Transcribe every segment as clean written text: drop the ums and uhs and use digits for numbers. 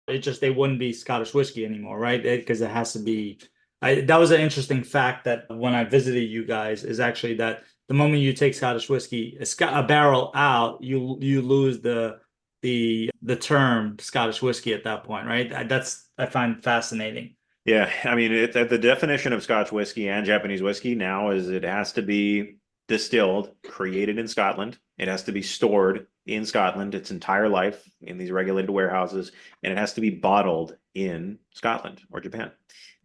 It just they wouldn't be Scottish whiskey anymore, right? Because it has to be. That was an interesting fact that when I visited you guys is actually that the moment you take Scottish whiskey, a barrel out, you lose the term Scottish whiskey at that point, right? I find fascinating. Yeah, I mean, the definition of Scotch whiskey and Japanese whiskey now is it has to be distilled, created in Scotland. It has to be stored in Scotland its entire life in these regulated warehouses, and it has to be bottled in Scotland or Japan.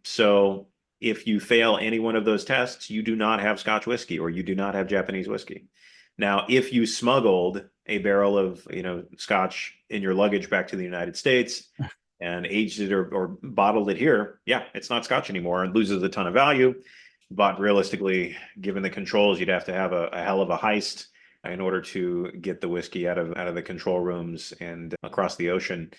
So if you fail any one of those tests, you do not have Scotch whiskey or you do not have Japanese whiskey. Now, if you smuggled a barrel of, Scotch in your luggage back to the United States and aged it or bottled it here, yeah, it's not Scotch anymore and loses a ton of value. But realistically, given the controls, you'd have to have a hell of a heist in order to get the whiskey out of the control rooms and across the ocean.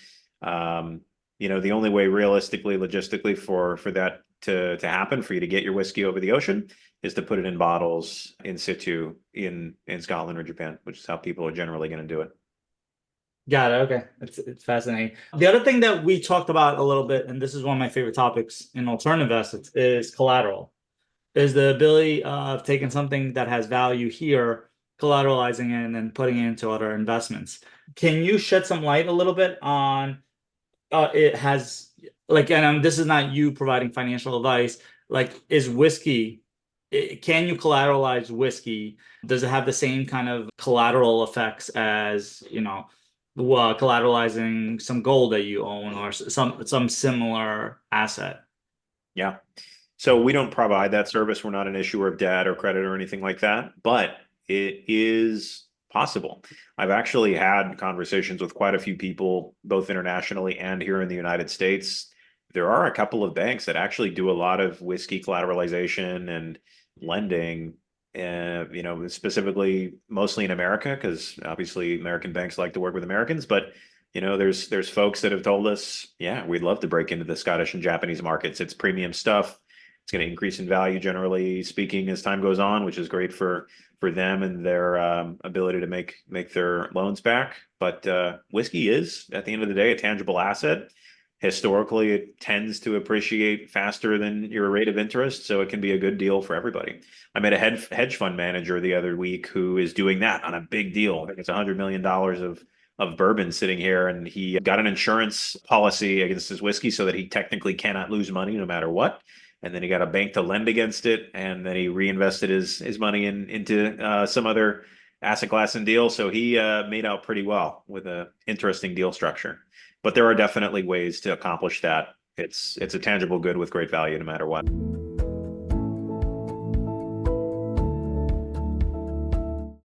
The only way realistically, logistically for that to happen, for you to get your whiskey over the ocean, is to put it in bottles in situ in Scotland or Japan, which is how people are generally going to do it. Got it. Okay. It's fascinating. The other thing that we talked about a little bit, and this is one of my favorite topics in alternative assets, is collateral. Is the ability of taking something that has value here, collateralizing it, and then putting it into other investments. Can you shed some light a little bit on it has like, and this is not you providing financial advice, like is whiskey, can you collateralize whiskey? Does it have the same kind of collateral effects as, collateralizing some gold that you own or some similar asset? Yeah. So we don't provide that service. We're not an issuer of debt or credit or anything like that, but it is possible. I've actually had conversations with quite a few people, both internationally and here in the United States. There are a couple of banks that actually do a lot of whiskey collateralization and lending, specifically mostly in America, because obviously American banks like to work with Americans, but there's folks that have told us, yeah, we'd love to break into the Scottish and Japanese markets. It's premium stuff. It's going to increase in value, generally speaking, as time goes on, which is great for them and their ability to make their loans back. But whiskey is, at the end of the day, a tangible asset. Historically, it tends to appreciate faster than your rate of interest, so it can be a good deal for everybody. I met a hedge fund manager the other week who is doing that on a big deal. I think it's $100 million of bourbon sitting here, and he got an insurance policy against his whiskey so that he technically cannot lose money no matter what. And then he got a bank to lend against it, and then he reinvested his money into some other asset class and deal. So he made out pretty well with an interesting deal structure. But there are definitely ways to accomplish that. It's a tangible good with great value no matter what.